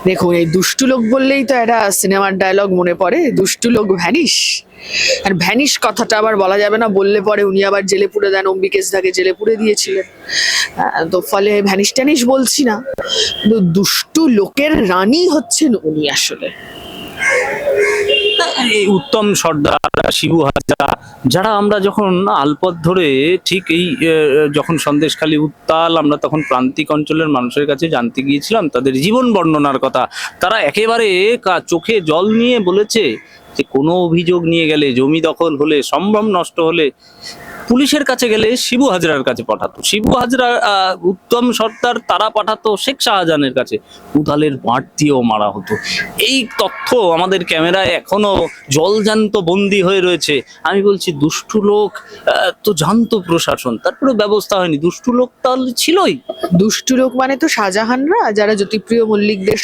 দেখুন, এই দুষ্টু লোক বললেই তো একটা সিনেমার ডায়লগ মনে পড়ে, দুষ্টু লোক ভ্যানিশ। আর ভ্যানিশ কথাটা আবার বলা যাবে না, বললে পরে উনি আবার জেলে পুরে দেন, অম্বিকেশ দাকে জেলে পুরে দিয়েছিলেন। তো ফলে ভ্যানিশ ট্যানিশ বলছি না, কিন্তু দুষ্টু লোকের রানী হচ্ছেন উনি আসলে। এই উত্তম সর্দার, শিবু হাজরা, যারা আমরা যখন আলপথ ধরে ঠিক এই যখন সন্দেশখালী উত্তাল, আমরা তখন প্রান্তিক অঞ্চলের মানুষের কাছে জানতে গিয়েছিলাম তাদের জীবন বর্ণনার কথা, তারা একেবারে চোখে জল নিয়ে বলেছে যে কোনো অভিযোগ নিয়ে গেলে, জমি দখল হলে, সম্ভ্রম নষ্ট হলে পুলিশের কাছে গেলে শিবু হাজরার কাছে পাঠাতো, শিবু হাজরা উত্তম সর্দার তারা পাঠাতো শেখ শাহজাহানের কাছে, উদালের বাঁট দিয়েও মারা হতো। এই তথ্য আমাদের ক্যামেরায় এখনো জলজান্ত বন্দী হয়ে রয়েছে। আমি বলছি দুষ্টু লোক তো জানতো প্রশাসন, তারপরে ব্যবস্থা হয়নি, দুষ্টু লোক তাহলে ছিলই। দুষ্টু লোক মানে তো শাহজাহানরা, যারা জ্যোতিপ্রিয় মল্লিকদের